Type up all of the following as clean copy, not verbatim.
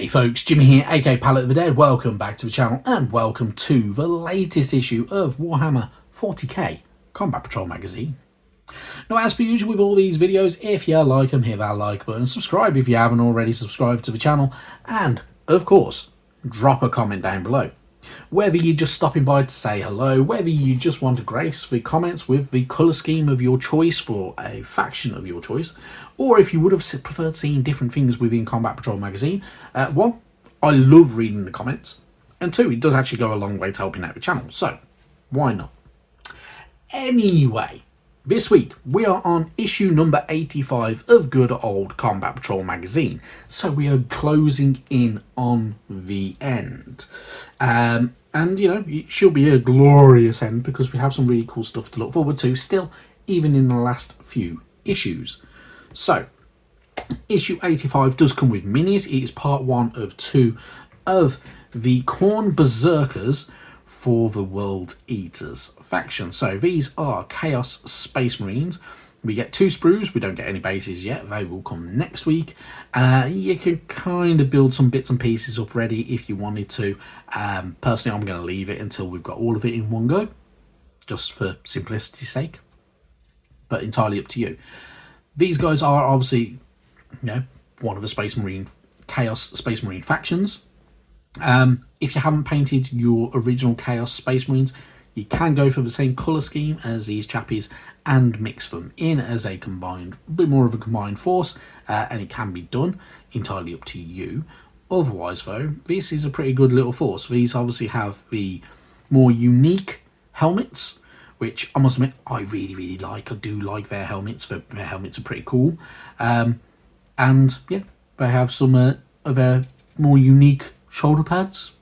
G'day folks, Jimmy here, aka Palette of the Dead. Welcome back to the channel and welcome to the latest issue of Warhammer 40k Combat Patrol magazine. Now, as per usual with all these videos, if you like them, hit that like button, subscribe if you haven't already subscribed to the channel, and of course drop a comment down below. Whether you're just stopping by to say hello, whether you just want to grace the comments with the colour scheme of your choice for a faction of your choice, or if you would have preferred seeing different things within Combat Patrol magazine, one, I love reading the comments, and two, it does actually go a long way to helping out the channel, so why not? Anyway, this week we are on issue number 85 of good old Combat Patrol magazine, so we are closing in on the end. And you know, it should be a glorious end because we have some really cool stuff to look forward to still, even in the last few issues. So, issue 85 does come with minis. It is part 1 of 2 of the Khorne Berzerkers for the World Eaters faction. So these are Chaos Space Marines. We get 2 sprues. We don't get any bases yet. They will come next week. You can kind of build some bits and pieces up ready if you wanted to. Personally, I'm going to leave it until we've got all of it in one go, just for simplicity's sake. But entirely up to you. These guys are obviously, you know, one of the Space Marine Chaos Space Marine factions. If you haven't painted your original Chaos Space Marines, you can go for the same colour scheme as these chappies and mix them in as a combined, a bit more of a combined force, and it can be done, entirely up to you. Otherwise though, this is a pretty good little force. These obviously have the more unique helmets, which I must admit I really like. I do like their helmets. Their helmets are pretty cool. And yeah, they have some of their more unique shoulder pads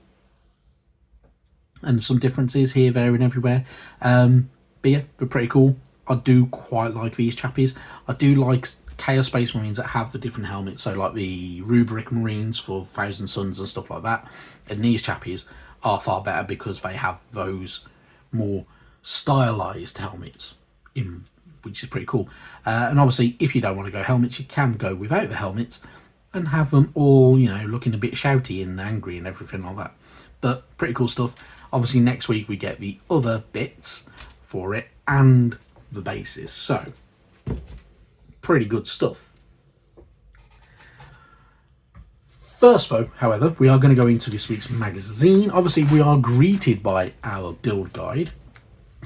and some differences here, there and everywhere. But yeah, they're pretty cool. I do quite like these chappies. I do like Chaos Space Marines that have the different helmets, so like the Rubric Marines for Thousand Suns and stuff like that. And these chappies are far better because they have those more stylized helmets, which is pretty cool. And obviously, if you don't want to go helmets, you can go without the helmets and have them all, you know, looking a bit shouty and angry and everything like that. But pretty cool stuff. Obviously, next week we get the other bits for it and the bases. So, pretty good stuff. First though, however, we are going to go into this week's magazine. Obviously, we are greeted by our build guide.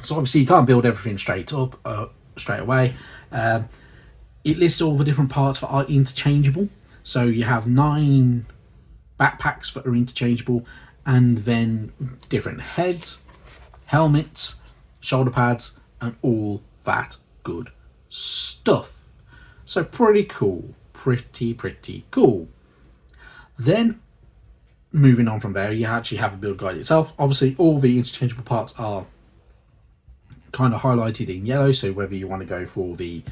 So obviously you can't build everything straight away. It lists all the different parts that are interchangeable. So you have 9 backpacks that are interchangeable, and then different heads, helmets, shoulder pads, and all that good stuff. So pretty cool. Pretty cool. Then, moving on from there, you actually have a build guide itself. Obviously, all the interchangeable parts are kind of highlighted in yellow, so whether you want to go for the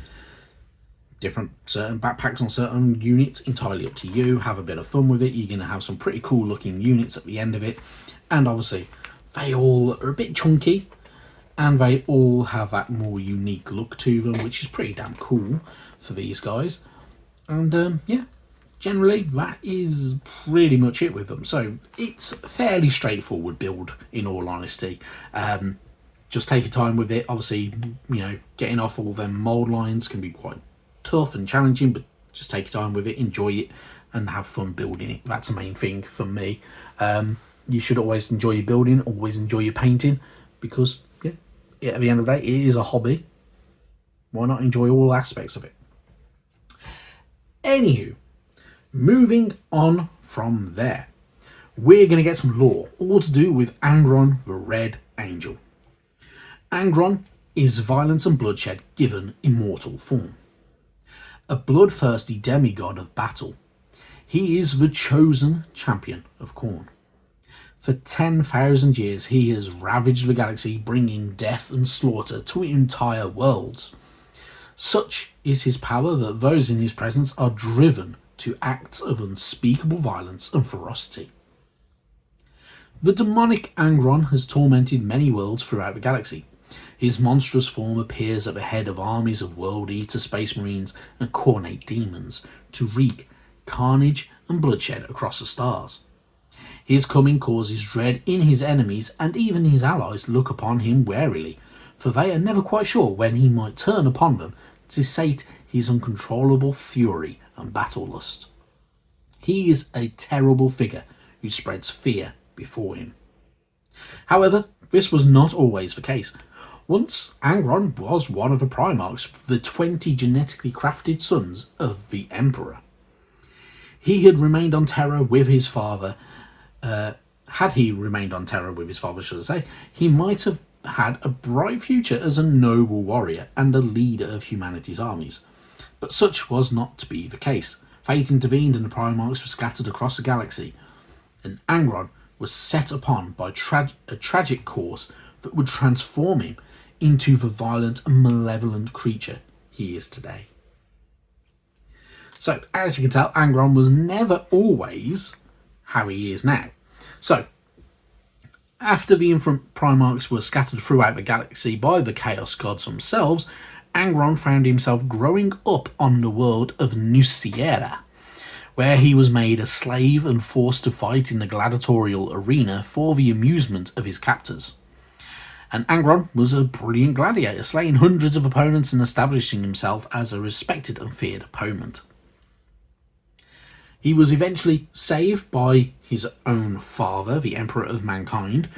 different certain backpacks on certain units, entirely up to you. Have a bit of fun with it. You're going to have some pretty cool looking units at the end of it, and obviously they all are a bit chunky and they all have that more unique look to them, which is pretty damn cool for these guys. And yeah, generally that is pretty much it with them. So it's a fairly straightforward build, in all honesty. Just take your time with it. Obviously, you know, getting off all them mold lines can be quite tough and challenging, but just take your time with it, enjoy it, and have fun building it. That's the main thing for me. You should always enjoy your building, always enjoy your painting, because yeah, at the end of the day, it is a hobby. Why not enjoy all aspects of it? Anywho, moving on from there, we're going to get some lore, all to do with Angron the Red Angel. Angron is violence and bloodshed given immortal form. A bloodthirsty demigod of battle, he is the chosen champion of Khorne. For 10,000 years he has ravaged the galaxy, bringing death and slaughter to entire worlds. Such is his power that those in his presence are driven to acts of unspeakable violence and ferocity. The demonic Angron has tormented many worlds throughout the galaxy. His monstrous form appears at the head of armies of World Eater Space Marines and Khorne demons to wreak carnage and bloodshed across the stars. His coming causes dread in his enemies, and even his allies look upon him warily, for they are never quite sure when he might turn upon them to sate his uncontrollable fury and battle lust. He is a terrible figure who spreads fear before him. However, this was not always the case. Once, Angron was one of the Primarchs, the 20 genetically crafted sons of the Emperor. He had remained on Terra with his father. Had he remained on Terra with his father, should I say, he might have had a bright future as a noble warrior and a leader of humanity's armies. But such was not to be the case. Fate intervened and the Primarchs were scattered across the galaxy, and Angron was set upon by a tragic course that would transform him into the violent and malevolent creature he is today. So, as you can tell, Angron was never always how he is now. So, after the infant Primarchs were scattered throughout the galaxy by the Chaos Gods themselves, Angron found himself growing up on the world of Nuciera, where he was made a slave and forced to fight in the gladiatorial arena for the amusement of his captors. And Angron was a brilliant gladiator, slaying hundreds of opponents and establishing himself as a respected and feared opponent. He was eventually saved by his own father, the Emperor of Mankind,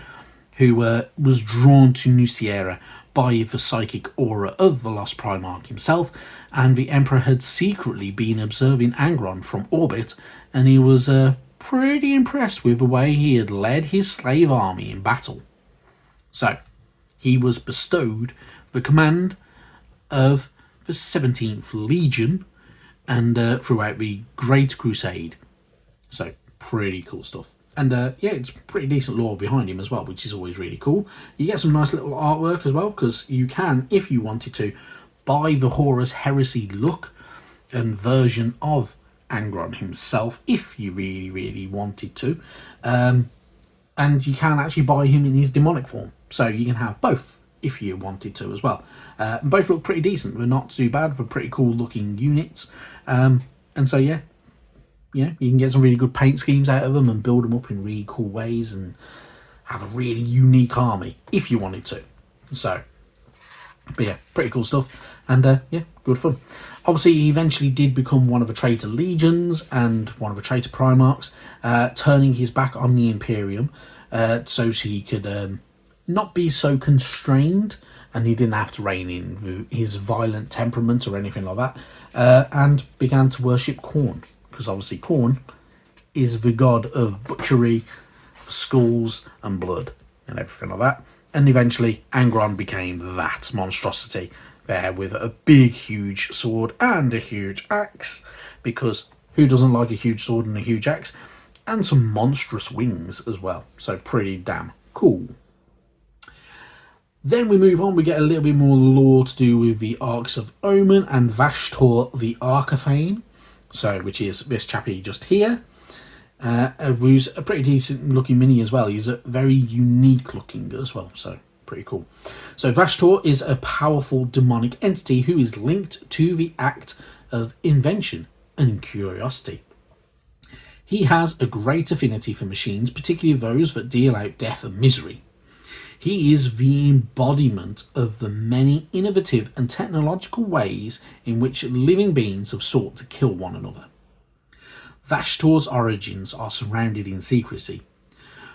who was drawn to Nuciera by the psychic aura of the Lost Primarch himself, and the Emperor had secretly been observing Angron from orbit, and he was pretty impressed with the way he had led his slave army in battle. So, he was bestowed the command of the 17th Legion, and throughout the Great Crusade. So, pretty cool stuff. And yeah, it's pretty decent lore behind him as well, which is always really cool. You get some nice little artwork as well, because you can, if you wanted to, buy the Horus Heresy look and version of Angron himself, if you really, really wanted to. And you can actually buy him in his demonic form. So you can have both, if you wanted to as well. Both look pretty decent. They're not too bad. They're pretty cool looking units. And so, yeah, you can get some really good paint schemes out of them and build them up in really cool ways and have a really unique army if you wanted to. So, but yeah, pretty cool stuff. And yeah, good fun. Obviously, he eventually did become one of the traitor legions and one of the traitor Primarchs, turning his back on the Imperium so he could not be so constrained, and he didn't have to rein in his violent temperament or anything like that, and began to worship Khorne, because obviously Khorne is the god of butchery, skulls and blood and everything like that. And eventually Angron became that monstrosity there with a big huge sword and a huge axe, because who doesn't like a huge sword and a huge axe, and some monstrous wings as well. So pretty damn cool. Then we move on, we get a little bit more lore to do with the Arks of Omen and Vashtorr the Arkifane, so which is this chappie just here, who's a pretty decent looking mini as well. He's a very unique looking as well, so pretty cool. So Vashtorr is a powerful demonic entity who is linked to the act of invention and curiosity. He has a great affinity for machines, particularly those that deal out death and misery. He is the embodiment of the many innovative and technological ways in which living beings have sought to kill one another. Vashtorr's origins are surrounded in secrecy.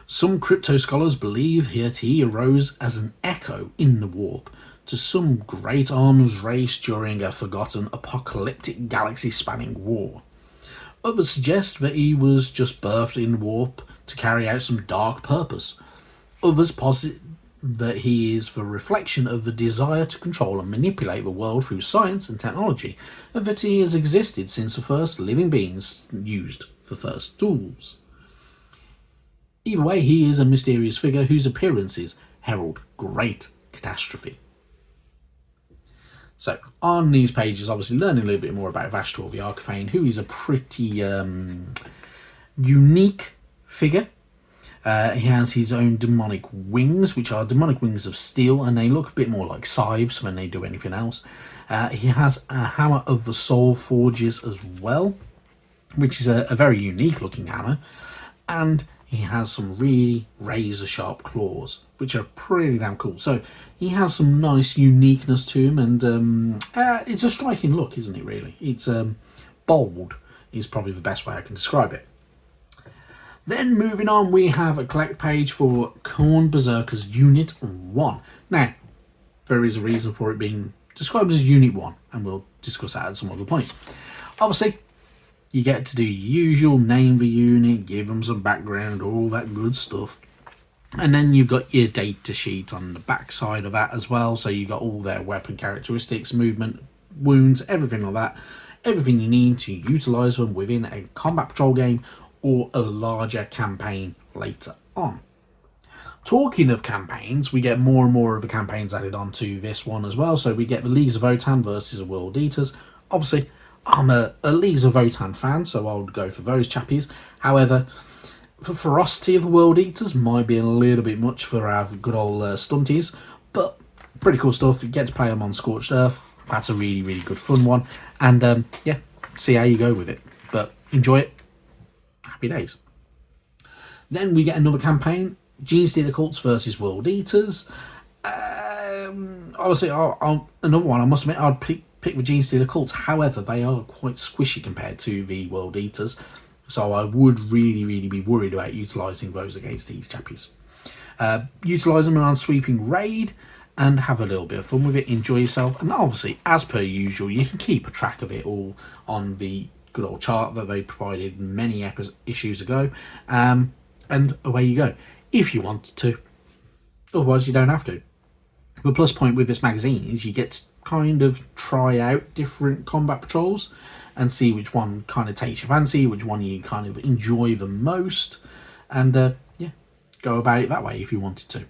Some crypto scholars believe that he arose as an echo in the warp to some great arms race during a forgotten apocalyptic galaxy-spanning war. Others suggest that he was just birthed in warp to carry out some dark purpose. Others posit that he is the reflection of the desire to control and manipulate the world through science and technology, and that he has existed since the first living beings used the first tools. Either way, he is a mysterious figure whose appearances herald great catastrophe. So, on these pages, obviously learning a little bit more about Vashtorr the Arkifane, who is a pretty unique figure. He has his own demonic wings, which are demonic wings of steel, and they look a bit more like scythes when they do anything else. He has a hammer of the soul forges as well. which is a very unique looking hammer, and he has some really razor sharp claws, which are pretty damn cool. So he has some nice uniqueness to him, and it's a striking look, isn't it, really? It's bold is probably the best way I can describe it. Then moving on, we have a collect page for Khorne Berzerkers Unit 1. Now, there is a reason for it being described as Unit 1, and we'll discuss that at some other point. Obviously, you get to do your usual, name the unit, give them some background, all that good stuff. And then you've got your data sheet on the back side of that as well. So you've got all their weapon characteristics, movement, wounds, everything like that. Everything you need to utilise them within a combat patrol game or a larger campaign later on. Talking of campaigns, we get more and more of the campaigns added onto this one as well. So we get the Leagues of Votann versus the World Eaters. Obviously, I'm a Leagues of Votann fan, so I would go for those chappies. However, the ferocity of the World Eaters might be a little bit much for our good old stunties, but pretty cool stuff. You get to play them on Scorched Earth. That's a really, really good fun one. And yeah, see how you go with it. But enjoy it. Happy days. Then we get another campaign, Genestealer Cults versus World Eaters. Obviously, another one, I must admit, I'd pick the Genestealer Cults. However, they are quite squishy compared to the World Eaters. So I would really, really be worried about utilising those against these chappies. Utilise them on Sweeping Raid and have a little bit of fun with it. Enjoy yourself. And obviously, as per usual, you can keep a track of it all on the good old chart that they provided many issues ago. And away you go, if you wanted to. Otherwise, you don't have to. The plus point with this magazine is you get to kind of try out different combat patrols and see which one kind of takes your fancy, which one you kind of enjoy the most, and yeah, go about it that way if you wanted to.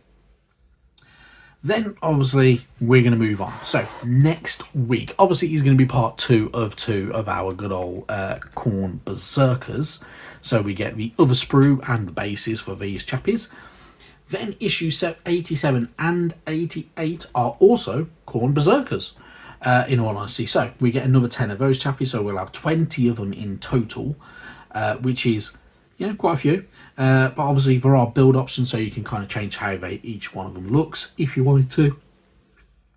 Then obviously we're going to move on. So next week, obviously, is going to be part 2 of our good old Khorne Berzerkers. So we get the other sprue and the bases for these chappies. Then issues 87 and 88 are also Khorne Berzerkers, in all honesty. So we get another 10 of those chappies, so we'll have 20 of them in total, which is, you know, quite a few. But obviously there are build options, so you can kind of change how each one of them looks if you wanted to.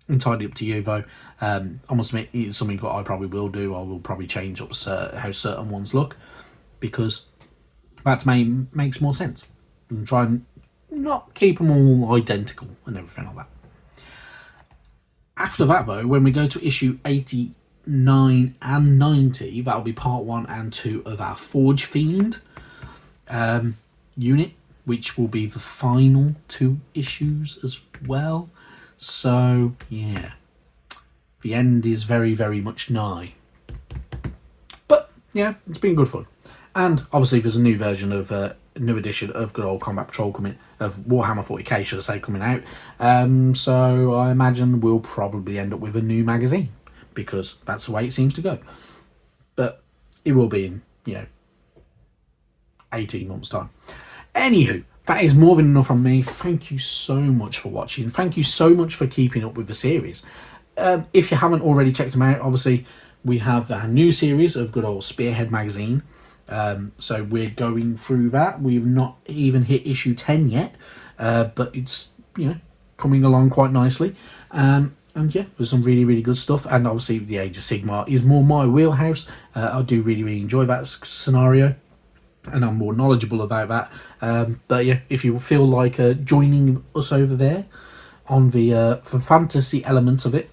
Entirely up to you, though. I must admit, it's something that I probably will do. I will probably change up how certain ones look, because that makes more sense. And try and not keep them all identical and everything like that. After that, though, when we go to issue 89 and 90, that'll be part 1 and 2 of our Forge Fiend unit, which will be the final 2 issues as well. So, yeah, the end is very, very much nigh. But, yeah, it's been good fun. And, obviously, there's a new version of new edition of good old Combat Patrol of Warhammer 40k, should I say, coming out. So I imagine we'll probably end up with a new magazine, because that's the way it seems to go. But it will be in, 18 months' time. Anywho, that is more than enough from me. Thank you so much for watching. Thank you so much for keeping up with the series. If you haven't already checked them out, obviously we have a new series of good old Spearhead magazine. So we're going through that. We've not even hit issue 10 yet, but it's coming along quite nicely. And yeah, there's some really, really good stuff. And obviously the Age of Sigmar is more my wheelhouse. I do really, really enjoy that scenario, and I'm more knowledgeable about that. But yeah, if you feel like joining us over there on the fantasy element of it,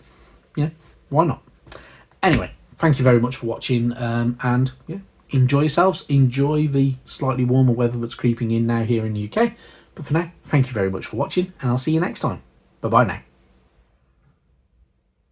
why not? Anyway, thank you very much for watching, and yeah, enjoy yourselves. Enjoy the slightly warmer weather that's creeping in now here in the UK. But for now, thank you very much for watching, and I'll see you next time. Bye bye now.